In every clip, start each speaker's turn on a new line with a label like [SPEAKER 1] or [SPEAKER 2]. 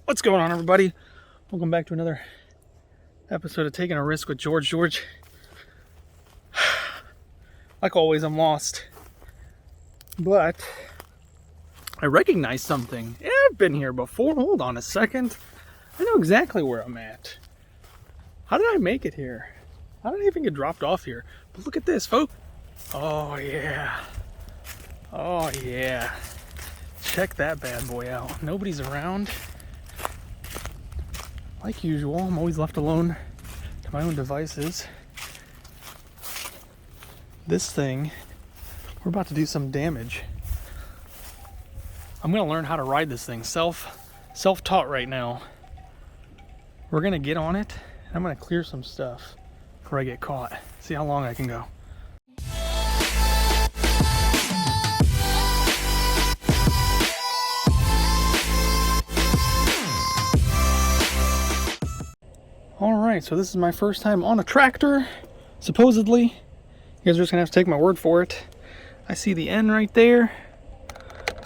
[SPEAKER 1] What's going on, everybody? Welcome back to another episode of Taking a Risk with George. Like always, I'm lost. But I recognize something. Yeah, I've been here before. Hold on a second. I know exactly where I'm at. How did I make it here? How did I even get dropped off here? But look at this, folks. Oh, yeah. Oh, yeah. Check that bad boy out. Nobody's around. Like usual, I'm always left alone to my own devices. This thing, we're about to do some damage. I'm gonna learn how to ride this thing, self-taught right now. We're gonna get on it, and I'm gonna clear some stuff before I get caught. See how long I can go. Alright, so this is my first time on a tractor, supposedly. You guys are just gonna have to take my word for it. I see the N right there.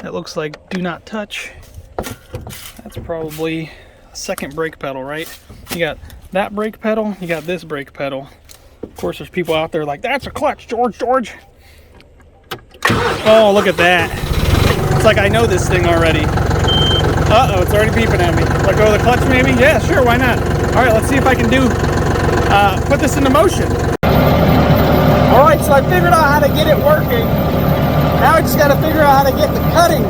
[SPEAKER 1] That looks like do not touch. That's probably a second brake pedal, right? You got that brake pedal, you got this brake pedal. Of course, there's people out there like, that's a clutch, George. Oh, look at that. It's like I know this thing already. Uh-oh, it's already beeping at me. Let go of the clutch maybe? Yeah, sure, why not? All right, let's see if I can put this into motion. All right, so I figured out how to get it working. Now I just got to figure out how to get the cutting.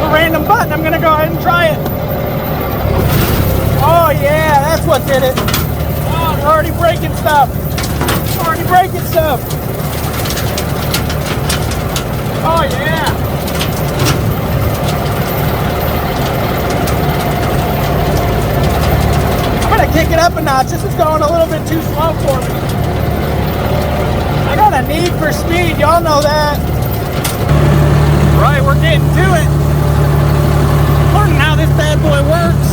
[SPEAKER 1] A random button, I'm gonna go ahead and try it. Oh yeah, that's what did it. Oh, it's already breaking stuff. Oh yeah. Kick it up a notch. This is going a little bit too slow for me. I got a need for speed, y'all know that. Right, we're getting to it. Learning how this bad boy works.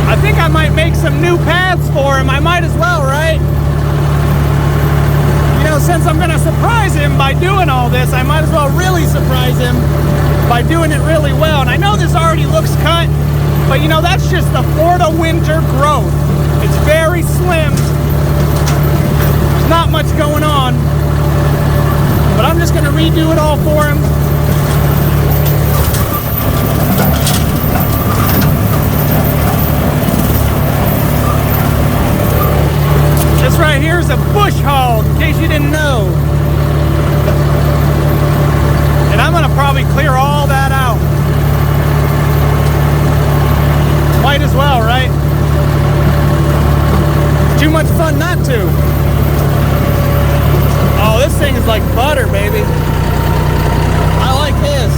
[SPEAKER 1] I think I might make some new paths for him. I might as well, right? You know, since I'm gonna surprise him by doing all this, I might as well really surprise him by doing it really well. And I know this already looks cut, but you know, that's just the Florida winter growth. It's very slim. There's not much going on, but I'm just gonna redo it all for him. This right here is a Bush Hog, in case you didn't know. And I'm gonna probably clear all that out. Might as well, right? It's too much fun not to. Oh, this thing is like butter, baby. I like this.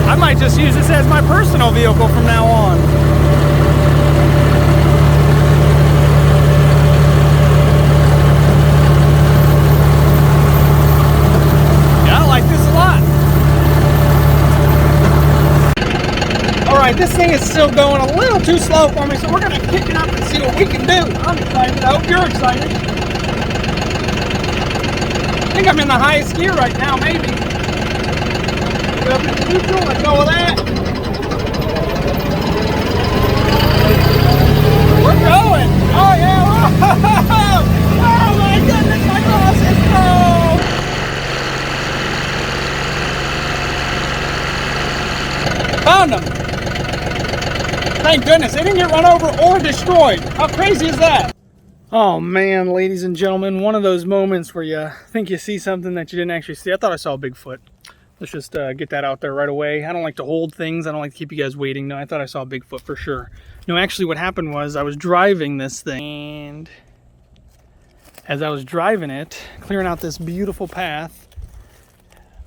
[SPEAKER 1] I might just use this as my personal vehicle from now on. Yeah, I like this a lot. Alright, this thing is still going a little too slow for me, so we're going to kick it up and see what we can do. I'm excited. I hope you're excited. I think I'm in the highest gear right now, maybe. Get up into neutral, let go of that. We're going. Oh, yeah. Oh, my goodness, my glasses. Oh. Found them. Thank goodness, they didn't get run over or destroyed. How crazy is that? Oh man, ladies and gentlemen, one of those moments where you think you see something that you didn't actually see. I thought I saw a Bigfoot. Let's just get that out there right away. I don't like to hold things. I don't like to keep you guys waiting. No, I thought I saw a Bigfoot for sure. No, actually what happened was I was driving this thing, and as I was driving it, clearing out this beautiful path,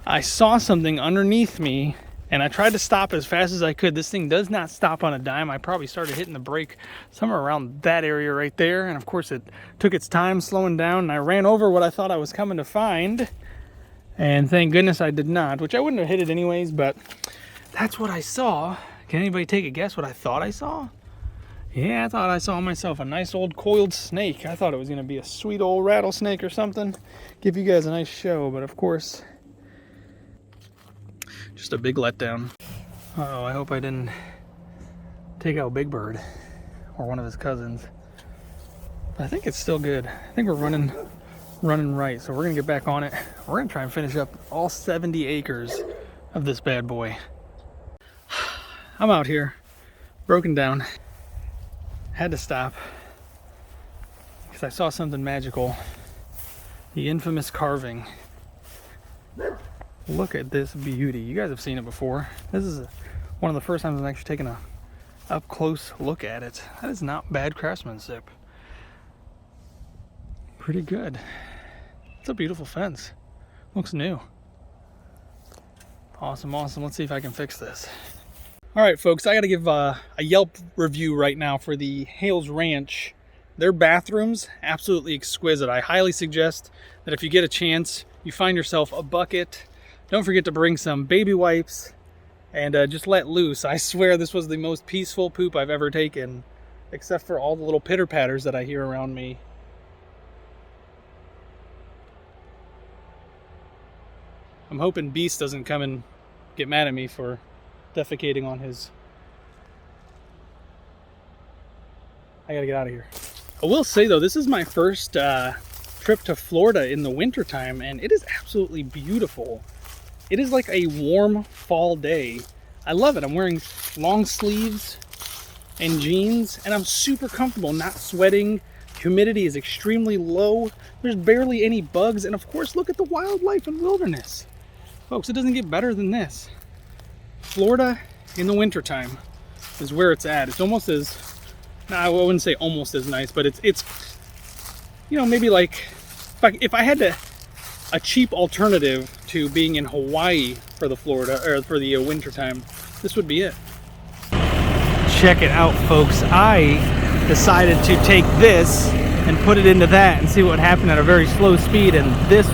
[SPEAKER 1] I saw something underneath me. And I tried to stop as fast as I could. This thing does not stop on a dime. I probably started hitting the brake somewhere around that area right there. And of course it took its time slowing down, and I ran over what I thought I was coming to find. And thank goodness I did not, which I wouldn't have hit it anyways, but that's what I saw. Can anybody take a guess what I thought I saw? Yeah, I thought I saw myself a nice old coiled snake. I thought it was going to be a sweet old rattlesnake or something. Give you guys a nice show, but of course, just a big letdown. Uh-oh, I hope I didn't take out Big Bird or one of his cousins. But I think it's still good. I think we're running right, so we're going to get back on it. We're going to try and finish up all 70 acres of this bad boy. I'm out here, broken down. Had to stop because I saw something magical. The infamous carving. Look at this beauty. You guys have seen it before. This is one of the first times I'm actually taking a up close look at it. That is not bad craftsmanship. Pretty good. It's a beautiful fence. Looks new. Awesome, awesome. Let's see if I can fix this. All right, folks, I got to give a Yelp review right now for the Hales Ranch. Their bathrooms, absolutely exquisite. I highly suggest that if you get a chance, you find yourself a bucket. Don't forget to bring some baby wipes and just let loose. I swear this was the most peaceful poop I've ever taken, except for all the little pitter-patters that I hear around me. I'm hoping Beast doesn't come and get mad at me for defecating on his... I gotta get out of here. I will say though, this is my first trip to Florida in the wintertime, and it is absolutely beautiful. It is like a warm fall day. I love it. I'm wearing long sleeves and jeans, and I'm super comfortable, not sweating. Humidity is extremely low. There's barely any bugs, and of course, look at the wildlife and wilderness. Folks, it doesn't get better than this. Florida in the wintertime is where it's at. It's almost as, no, I wouldn't say almost as nice, but it's you know, maybe like, if I had a cheap alternative to being in Hawaii for the Florida, or for the wintertime, this would be it. Check it out, folks. I decided to take this and put it into that and see what happened at a very slow speed, and this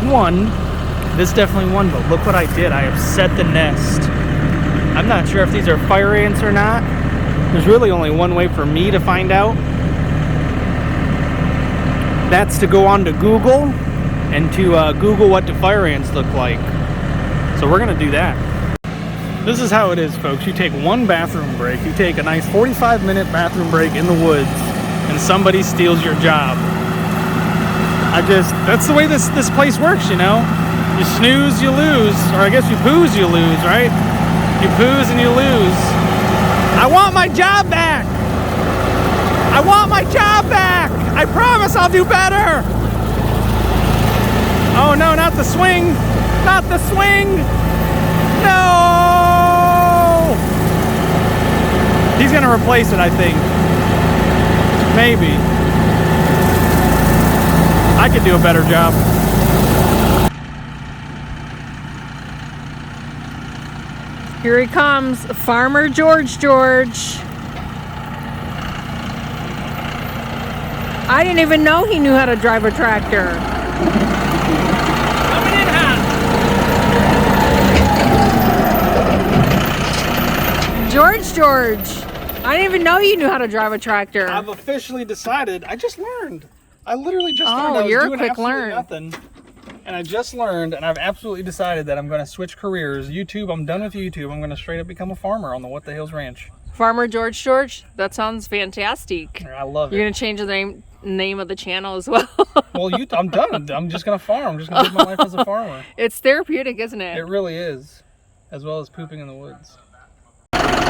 [SPEAKER 1] definitely won, but look what I did. I have set the nest. I'm not sure if these are fire ants or not. There's really only one way for me to find out. That's to go on to Google and to Google what do fire ants look like. So we're gonna do that. This is how it is, folks. You take one bathroom break. You take a nice 45-minute bathroom break in the woods, and somebody steals your job. That's the way this place works, you know? You snooze, you lose. Or I guess you poos, you lose, right? You poos and you lose. I want my job back! I want my job back! I promise I'll do better! Oh no, not the swing! Not the swing! No! He's gonna replace it, I think. Maybe. I could do a better job.
[SPEAKER 2] Here he comes, Farmer George. I didn't even know he knew how to drive a tractor.
[SPEAKER 1] Coming in hot.
[SPEAKER 2] George. I didn't even know you knew how to drive a tractor.
[SPEAKER 1] I've officially decided. I just learned. I literally just learned.
[SPEAKER 2] Oh, you're a
[SPEAKER 1] doing
[SPEAKER 2] quick learn.
[SPEAKER 1] Nothing. And I just learned, and I've absolutely decided that I'm going to switch careers. YouTube, I'm done with YouTube. I'm going to straight up become a farmer on the What the Hills Ranch.
[SPEAKER 2] Farmer George? That sounds fantastic.
[SPEAKER 1] I love it.
[SPEAKER 2] You're going to change the name of the channel as well.
[SPEAKER 1] Well, I'm done. I'm just going to farm. I'm just going to live my life as a farmer.
[SPEAKER 2] It's therapeutic, isn't it?
[SPEAKER 1] It really is. As well as pooping in the woods. Got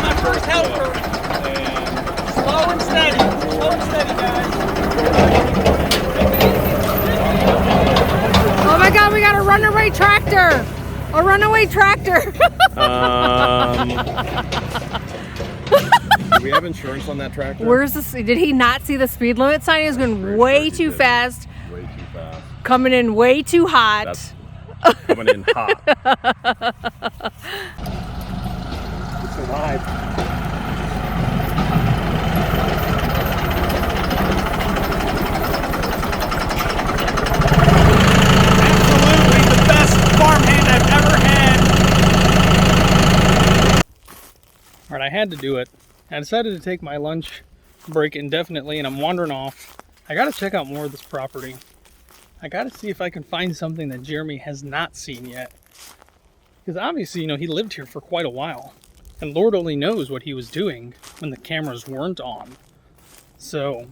[SPEAKER 1] my first helper. Slow and steady, guys.
[SPEAKER 2] Oh my God, we got a runaway tractor! A runaway tractor!
[SPEAKER 3] Do we have insurance on that tractor?
[SPEAKER 2] Where's this? Did he not see the speed limit sign? He was going way too fast.
[SPEAKER 3] Way too fast.
[SPEAKER 2] Coming in way too hot.
[SPEAKER 3] That's coming in hot.
[SPEAKER 1] It survived. Absolutely the best farmhand I've ever had. All right, I had to do it. I decided to take my lunch break indefinitely, and I'm wandering off. I gotta check out more of this property. I gotta see if I can find something that Jeremy has not seen yet. Because obviously, you know, he lived here for quite a while. And Lord only knows what he was doing when the cameras weren't on. So,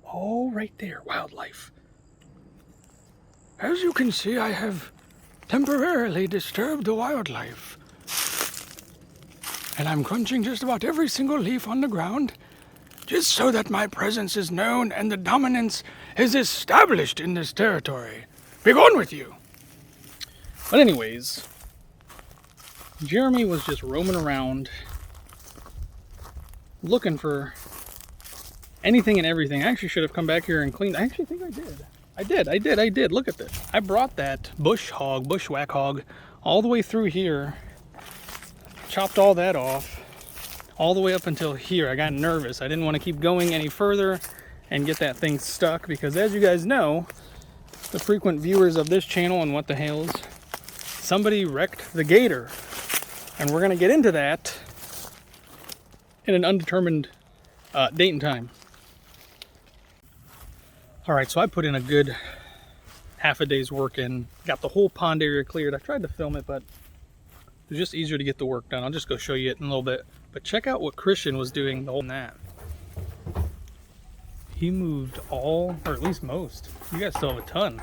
[SPEAKER 1] oh, right there, wildlife. As you can see, I have temporarily disturbed the wildlife. And I'm crunching just about every single leaf on the ground, just so that my presence is known and the dominance is established in this territory. Be gone with you! But anyways, Jeremy was just roaming around, looking for anything and everything. I actually should have come back here and cleaned. I actually think I did. I did. Look at this. I brought that bushwhack hog, all the way through here. Chopped all that off, all the way up until here. I got nervous. I didn't want to keep going any further and get that thing stuck because, as you guys know, the frequent viewers of this channel and What the Hales, somebody wrecked the gator. And we're going to get into that in an undetermined date and time. All right, so I put in a good half a day's work in, got the whole pond area cleared. I tried to film it, but it was just easier to get the work done. I'll just go show you it in a little bit. But check out what Christian was doing the whole that. He moved all, or at least most. You guys still have a ton.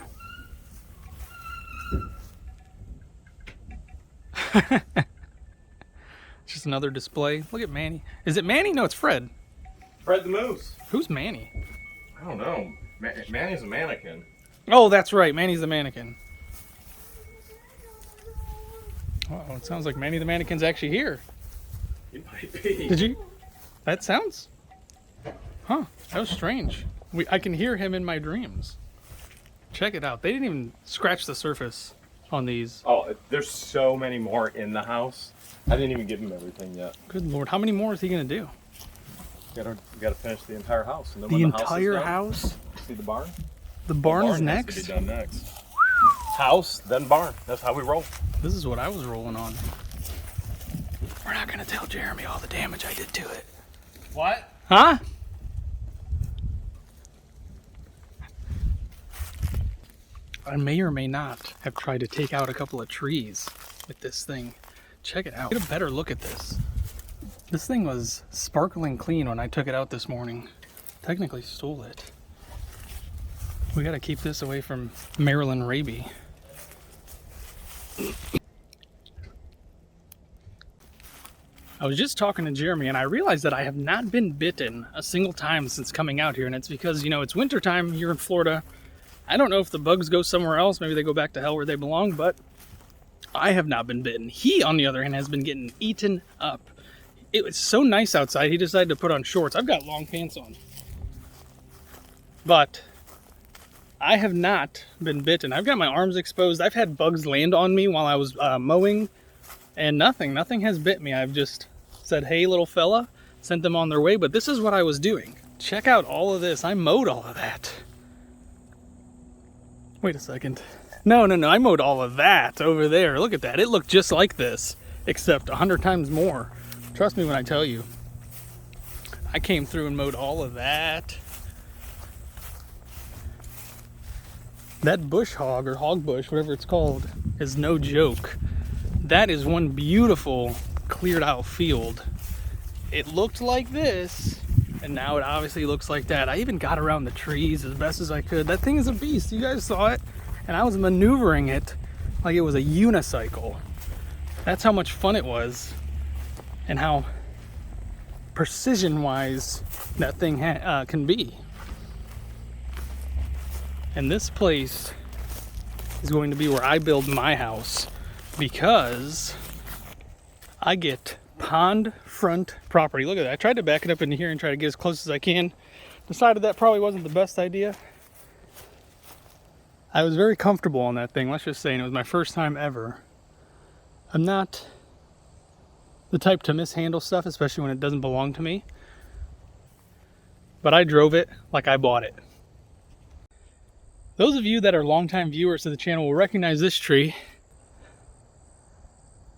[SPEAKER 1] Just another display. Look at Manny. Is it Manny? No, it's Fred.
[SPEAKER 3] Fred the Moose.
[SPEAKER 1] Who's Manny?
[SPEAKER 3] I don't know. Manny's a mannequin.
[SPEAKER 1] Oh, that's right. Manny's the mannequin. Uh-oh, it sounds like Manny the mannequin's actually here.
[SPEAKER 3] He might be.
[SPEAKER 1] Did you? That sounds... Huh, that was strange. I can hear him in my dreams. Check it out. They didn't even scratch the surface on these.
[SPEAKER 3] Oh, there's so many more in the house. I didn't even give him everything yet.
[SPEAKER 1] Good Lord, how many more is he gonna do?
[SPEAKER 3] We gotta finish the entire house. And then
[SPEAKER 1] The
[SPEAKER 3] when
[SPEAKER 1] entire
[SPEAKER 3] the house?
[SPEAKER 1] house?
[SPEAKER 3] See the barn?
[SPEAKER 1] The barn is
[SPEAKER 3] Has
[SPEAKER 1] next?
[SPEAKER 3] to be done next. House, then barn. That's how we roll.
[SPEAKER 1] This is what I was rolling on. We're not gonna tell Jeremy all the damage I did to it.
[SPEAKER 3] What?
[SPEAKER 1] Huh? I may or may not have tried to take out a couple of trees with this thing. Check it out. Get a better look at this. This thing was sparkling clean when I took it out this morning. Technically stole it. We gotta keep this away from Marylin Raby. I was just talking to Jeremy and I realized that I have not been bitten a single time since coming out here, and it's because, you know, it's winter time here in Florida. I don't know if the bugs go somewhere else, maybe they go back to hell where they belong, but I have not been bitten. He, on the other hand, has been getting eaten up. It was so nice outside, he decided to put on shorts. I've got long pants on. But I have not been bitten. I've got my arms exposed. I've had bugs land on me while I was mowing, and nothing has bit me. I've just said, hey, little fella, sent them on their way, but this is what I was doing. Check out all of this. I mowed all of that. Wait a second. No, I mowed all of that over there. Look at that. It looked just like this, except 100 times more. Trust me when I tell you. I came through and mowed all of that. That bush hog, or hog bush, whatever it's called, is no joke. That is one beautiful cleared out field. It looked like this, and now it obviously looks like that. I even got around the trees as best as I could. That thing is a beast. You guys saw it, and I was maneuvering it like it was a unicycle. That's how much fun it was, and how precision-wise that thing can be. And this place is going to be where I build my house, because I get pond front property. Look at that. I tried to back it up into here and try to get as close as I can. Decided that probably wasn't the best idea. I was very comfortable on that thing, let's just say, and it was my first time ever. I'm not the type to mishandle stuff, especially when it doesn't belong to me. But I drove it like I bought it. Those of you that are longtime viewers of the channel will recognize this tree.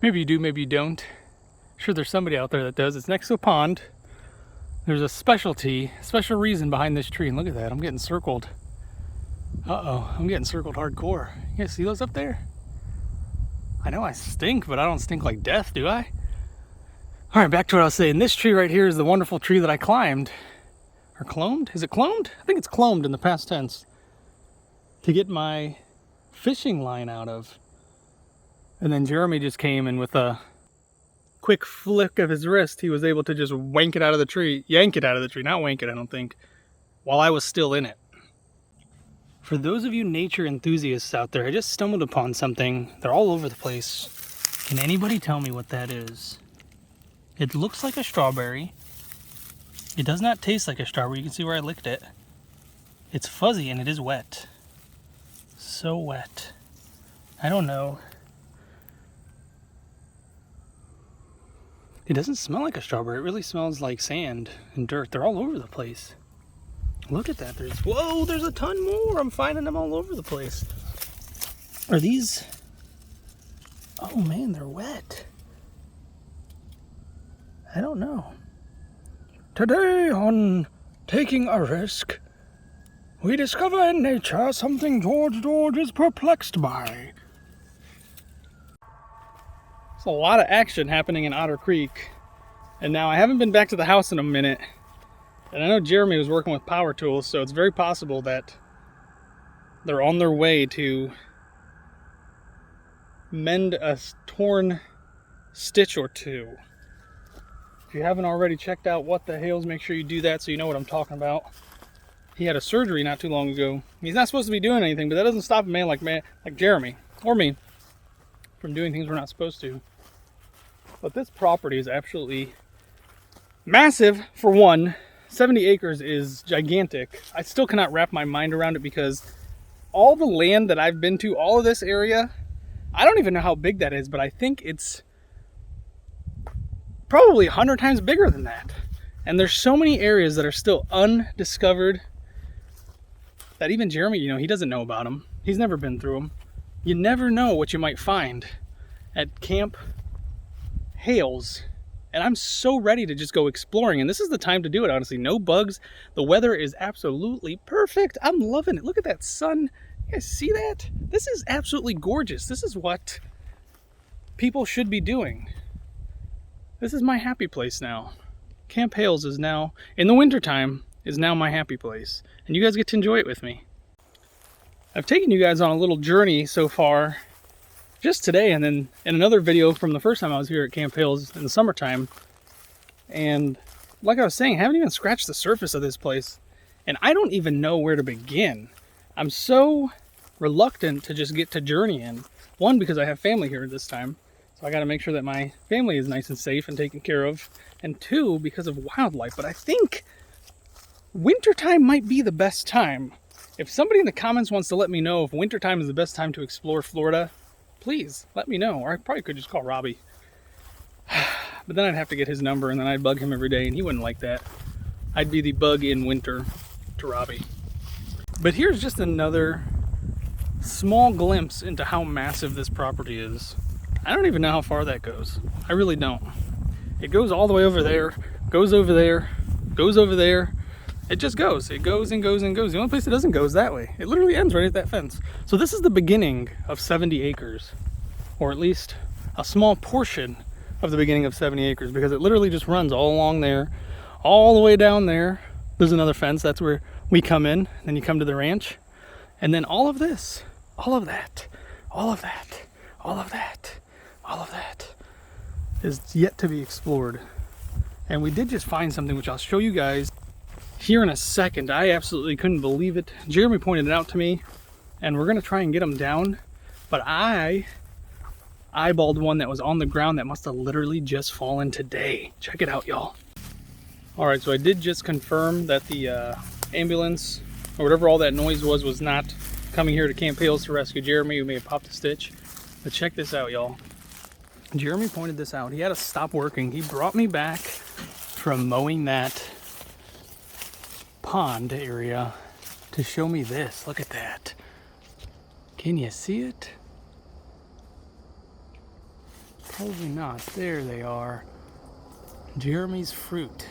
[SPEAKER 1] Maybe you do, maybe you don't. Sure, there's somebody out there that does. It's next to a pond. There's a special reason behind this tree. And look at that, I'm getting circled. Uh-oh, I'm getting circled hardcore. You guys see those up there? I know I stink, but I don't stink like death, do I? All right, back to what I was saying. This tree right here is the wonderful tree that I climbed. Or cloned? Is it cloned? I think it's cloned in the past tense. To get my fishing line out of. And then Jeremy just came and with a quick flick of his wrist, he was able to just wank it out of the tree. Yank it out of the tree, not wank it, I don't think. While I was still in it. For those of you nature enthusiasts out there, I just stumbled upon something. They're all over the place. Can anybody tell me what that is? It looks like a strawberry. It does not taste like a strawberry. You can see where I licked it. It's fuzzy and it is wet. So wet. I don't know. It doesn't smell like a strawberry. It really smells like sand and dirt. They're all over the place. Look at that. Whoa, there's a ton more. I'm finding them all over the place. Are these... Oh man, they're wet. I don't know. Today on Taking a Risk, we discover in nature something George is perplexed by. There's a lot of action happening in Otter Creek. And now I haven't been back to the house in a minute. And I know Jeremy was working with power tools, so it's very possible that they're on their way to mend a torn stitch or two. If you haven't already checked out What the Hales, make sure you do that so you know what I'm talking about. He had a surgery not too long ago. He's not supposed to be doing anything, but that doesn't stop a man like Jeremy or me from doing things we're not supposed to. But this property is absolutely massive, for one. 70 acres is gigantic. I still cannot wrap my mind around it because all the land that I've been to, all of this area, I don't even know how big that is, but I think it's probably 100 times bigger than that. And there's so many areas that are still undiscovered that even Jeremy, you know, he doesn't know about them. He's never been through them. You never know what you might find at Camp Hales. And I'm so ready to just go exploring. And this is the time to do it, honestly. No bugs. The weather is absolutely perfect. I'm loving it. Look at that sun. You guys see that? This is absolutely gorgeous. This is what people should be doing. This is my happy place now. Camp Hales is now, in the wintertime, is now my happy place. And you guys get to enjoy it with me. I've taken you guys on a little journey so far just today, and then in another video from the first time I was here at Camp Hales in the summertime. And like I was saying, I haven't even scratched the surface of this place. And I don't even know where to begin. I'm so reluctant to just get to journeying. One, because I have family here this time. So I got to make sure that my family is nice and safe and taken care of. And two, because of wildlife. But I think wintertime might be the best time. If somebody in the comments wants to let me know if wintertime is the best time to explore Florida, please let me know. Or I probably could just call Raby. But then I'd have to get his number and then I'd bug him every day and he wouldn't like that. I'd be the bug in winter to Raby. But here's just another small glimpse into how massive this property is. I don't even know how far that goes. I really don't. It goes all the way over there, goes over there, goes over there. It just goes. It goes and goes and goes. The only place it doesn't go is that way. It literally ends right at that fence. So this is the beginning of 70 acres. Or at least a small portion of the beginning of 70 acres. Because it literally just runs all along there. All the way down there. There's another fence. That's where we come in. Then you come to the ranch. And then all of this. All of that. All of that. All of that. All of that is yet to be explored. And we did just find something which I'll show you guys here in a second. I absolutely couldn't believe it. Jeremy pointed it out to me and we're gonna try and get them down, but I eyeballed one that was on the ground that must have literally just fallen today. Check it out, y'all. All right, so I did just confirm that the ambulance or whatever all that noise was not coming here to Camp Hales to rescue Jeremy, who may have popped a stitch. But check this out, y'all. Jeremy pointed this out. He had to stop working. He brought me back from mowing that pond area to show me this. Look at that. Can you see it? Probably not. There they are. Jeremy's fruit.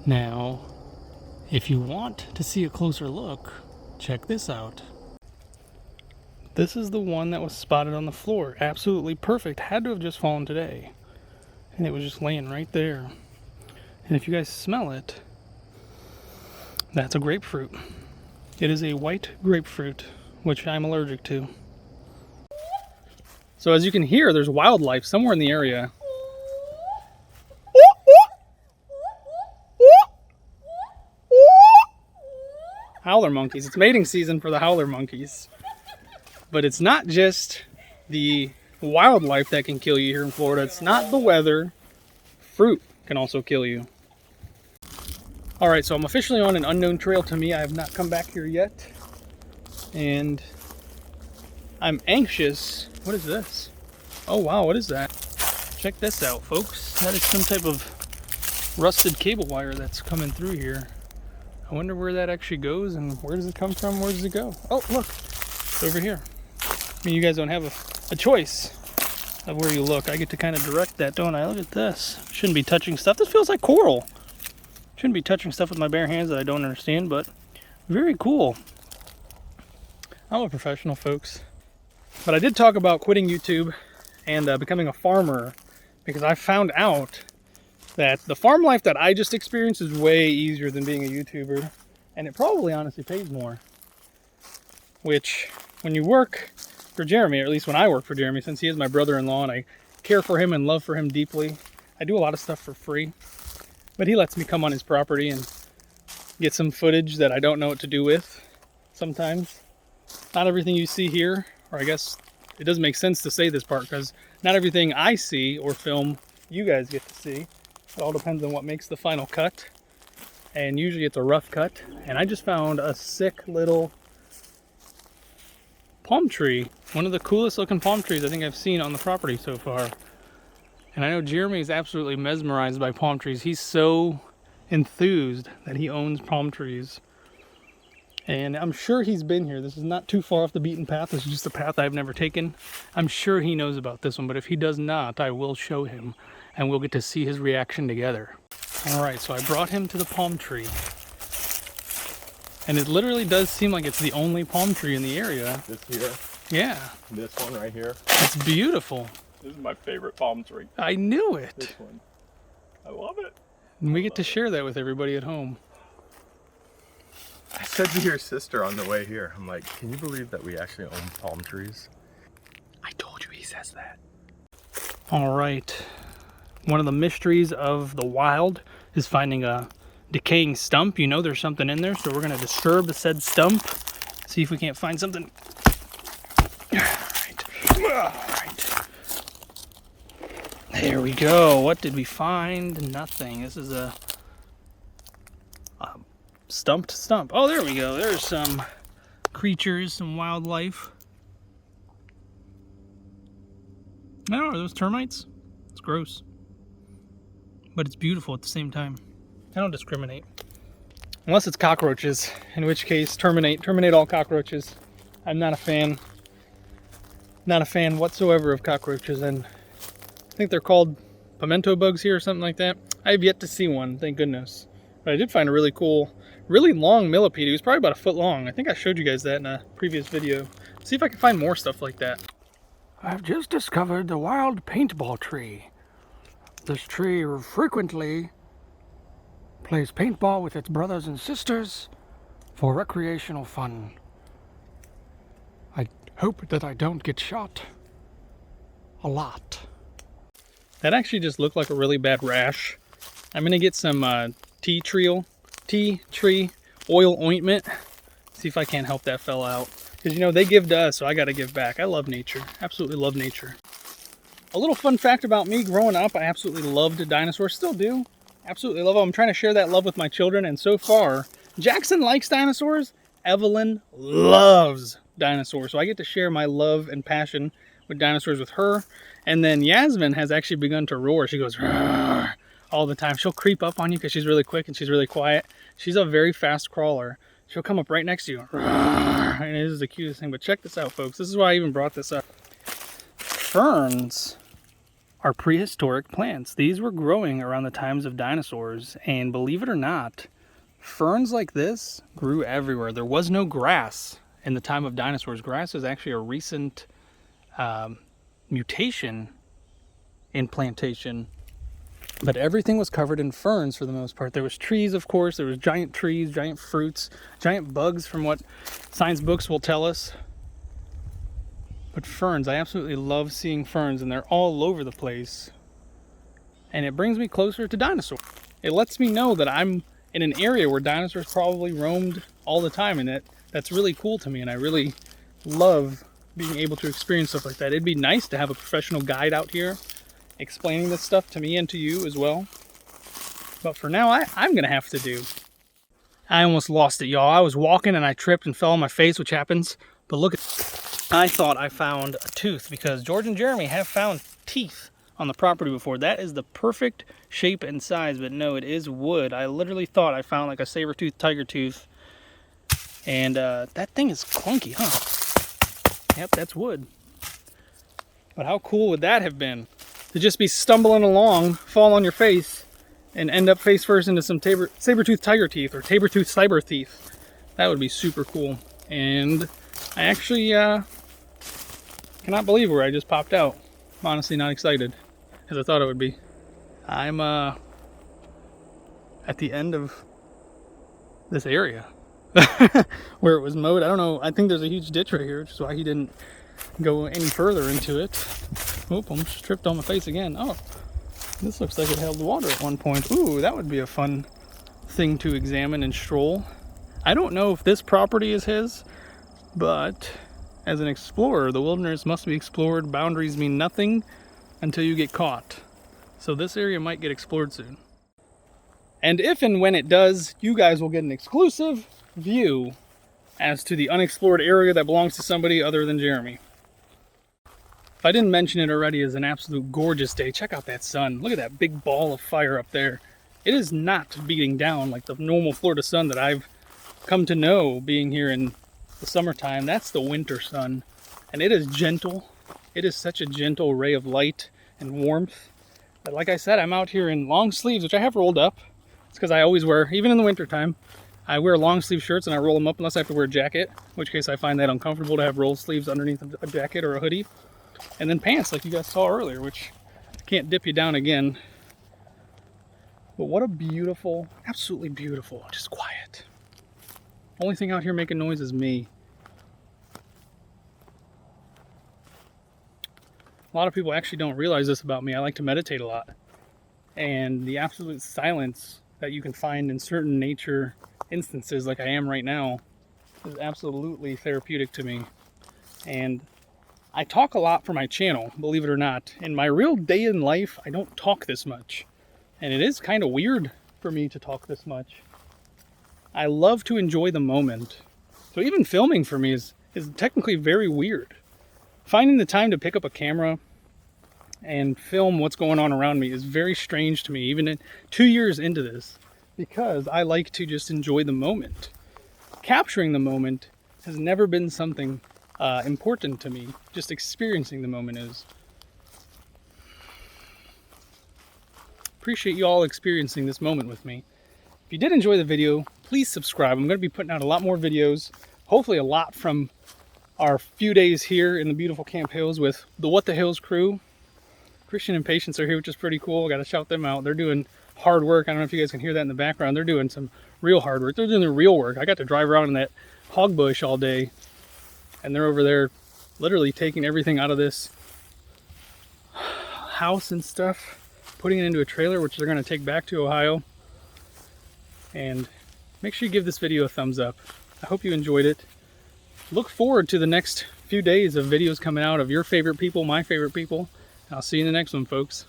[SPEAKER 1] Now, if you want to see a closer look, check this out. This is the one that was spotted on the floor. Absolutely perfect. Had to have just fallen today. And it was just laying right there. And if you guys smell it, that's a grapefruit. It is a white grapefruit, which I'm allergic to. So as you can hear, there's wildlife somewhere in the area. Howler monkeys. It's mating season for the howler monkeys. But it's not just the wildlife that can kill you here in Florida. It's not the weather. Fruit can also kill you. Alright, so I'm officially on an unknown trail to me. I have not come back here yet. And I'm anxious. What is this? Oh wow, what is that? Check this out, folks. That is some type of rusted cable wire that's coming through here. I wonder where that actually goes and where does it come from? Where does it go? Oh, look, it's over here. I mean, you guys don't have a choice of where you look. I get to kind of direct that, don't I? Look at this. Shouldn't be touching stuff. This feels like coral. Shouldn't be touching stuff with my bare hands that I don't understand, but very cool. I'm a professional, folks. But I did talk about quitting YouTube and becoming a farmer because I found out that the farm life that I just experienced is way easier than being a YouTuber, and it probably honestly pays more. Which, when you work for Jeremy, or at least when I work for Jeremy, since he is my brother-in-law and I care for him and love for him deeply, I do a lot of stuff for free. But he lets me come on his property and get some footage that I don't know what to do with sometimes. Not everything you see here, or I guess it doesn't make sense to say this part because not everything I see or film you guys get to see. It all depends on what makes the final cut. And usually it's a rough cut. And I just found a sick little palm tree. One of the coolest looking palm trees I think I've seen on the property so far. And I know Jeremy is absolutely mesmerized by palm trees. He's so enthused that he owns palm trees. And I'm sure he's been here. This is not too far off the beaten path. This is just a path I've never taken. I'm sure he knows about this one, but if he does not, I will show him and we'll get to see his reaction together. All right, so I brought him to the palm tree. And it literally does seem like it's the only palm tree in the area.
[SPEAKER 3] This here.
[SPEAKER 1] Yeah.
[SPEAKER 3] This one right here.
[SPEAKER 1] It's beautiful.
[SPEAKER 3] This is my favorite palm tree.
[SPEAKER 1] I knew it.
[SPEAKER 3] This one. I love it.
[SPEAKER 1] And we get to share that with everybody at home.
[SPEAKER 3] I said to your sister on the way here, I'm like, can you believe that we actually own palm trees? I told you he says that.
[SPEAKER 1] All right. One of the mysteries of the wild is finding a decaying stump. You know there's something in there, so we're going to disturb the said stump. See if we can't find something. All right. There we go. What did we find? Nothing. This is a stumped stump. Oh, there we go. There's some creatures, some wildlife. No, are those termites? It's gross. But it's beautiful at the same time. I don't discriminate. Unless it's cockroaches, in which case terminate all cockroaches. I'm not a fan. Not a fan whatsoever of cockroaches, and I think they're called pimento bugs here or something like that. I have yet to see one, thank goodness. But I did find a really cool, really long millipede. He was probably about a foot long. I think I showed you guys that in a previous video. See if I can find more stuff like that. I've just discovered the wild paintball tree. This tree frequently plays paintball with its brothers and sisters for recreational fun. I hope that I don't get shot a lot. That actually just looked like a really bad rash. I'm gonna get some tea tree oil ointment. See if I can't help that fella out. Because, you know, they give to us, so I gotta give back. I love nature. Absolutely love nature. A little fun fact about me growing up, I absolutely loved dinosaurs. Still do. Absolutely love them. I'm trying to share that love with my children, and so far, Jackson likes dinosaurs. Evelyn loves dinosaurs. So I get to share my love and passion with dinosaurs with her. And then Yasmin has actually begun to roar. She goes, roar, all the time. She'll creep up on you because she's really quick and she's really quiet. She's a very fast crawler. She'll come up right next to you. And it is the cutest thing. But check this out, folks. This is why I even brought this up. ferns are prehistoric plants. These were growing around the times of dinosaurs, and believe it or not, ferns like this grew everywhere. There was no grass in the time of dinosaurs. Grass is actually a recent mutation in plantation, but everything was covered in ferns for the most part. There was trees, of course. There was giant trees, giant fruits, giant bugs from what science books will tell us. But ferns, I absolutely love seeing ferns, and they're all over the place. And it brings me closer to dinosaurs. It lets me know that I'm in an area where dinosaurs probably roamed all the time, and that's really cool to me, and I really love being able to experience stuff like that. It'd be nice to have a professional guide out here explaining this stuff to me and to you as well. But for now, I'm gonna have to do. I almost lost it, y'all. I was walking and I tripped and fell on my face, which happens. But look at, I thought I found a tooth, because George and Jeremy have found teeth on the property before. That is the perfect shape and size, but no, it is wood. I literally thought I found like a saber-toothed tiger tooth. And that thing is clunky, huh? Yep, that's wood. But how cool would that have been? To just be stumbling along, fall on your face, and end up face first into some saber-toothed tiger teeth, or saber-toothed cyber teeth. That would be super cool. And I actually cannot believe where I just popped out. I'm honestly not excited as I thought I would be. I'm at the end of this area where it was mowed. I don't know. I think there's a huge ditch right here, which is why he didn't go any further into it. Oop, almost tripped on my face again. Oh, this looks like it held water at one point. Ooh, that would be a fun thing to examine and stroll. I don't know if this property is his, but as an explorer, the wilderness must be explored. Boundaries mean nothing until you get caught. So this area might get explored soon. And if and when it does, you guys will get an exclusive view as to the unexplored area that belongs to somebody other than Jeremy. If I didn't mention it already, it's an absolute gorgeous day. Check out that sun. Look at that big ball of fire up there. It is not beating down like the normal Florida sun that I've come to know being here in the summertime. That's the winter sun, and it is gentle. It is such a gentle ray of light and warmth. But like I said, I'm out here in long sleeves, which I have rolled up. It's because I always wear, even in the wintertime, I wear long sleeve shirts and I roll them up unless I have to wear a jacket, in which case I find that uncomfortable to have roll sleeves underneath a jacket or a hoodie. And then pants like you guys saw earlier, which can't dip you down again. But what a beautiful, absolutely beautiful, just quiet. Only thing out here making noise is me. A lot of people actually don't realize this about me. I like to meditate a lot. And the absolute silence that you can find in certain nature instances like I am right now is absolutely therapeutic to me. And I talk a lot for my channel, believe it or not. In my real day in life, I don't talk this much. And it is kind of weird for me to talk this much. I love to enjoy the moment. So even filming for me is technically very weird. Finding the time to pick up a camera and film what's going on around me is very strange to me, even 2 years into this, because I like to just enjoy the moment. Capturing the moment has never been something important to me. Just experiencing the moment is. Appreciate you all experiencing this moment with me. If you did enjoy the video, please subscribe. I'm going to be putting out a lot more videos, hopefully a lot from our few days here in the beautiful Camp Hales with the What the Hills crew. Christian and Patience are here, which is pretty cool. I got to shout them out. They're doing hard work. I don't know if you guys can hear that in the background. They're doing some real hard work. They're doing the real work. I got to drive around in that hog bush all day, and they're over there literally taking everything out of this house and stuff, putting it into a trailer, which they're going to take back to Ohio. And make sure you give this video a thumbs up. I hope you enjoyed it. Look forward to the next few days of videos coming out of your favorite people, my favorite people. I'll see you in the next one, folks.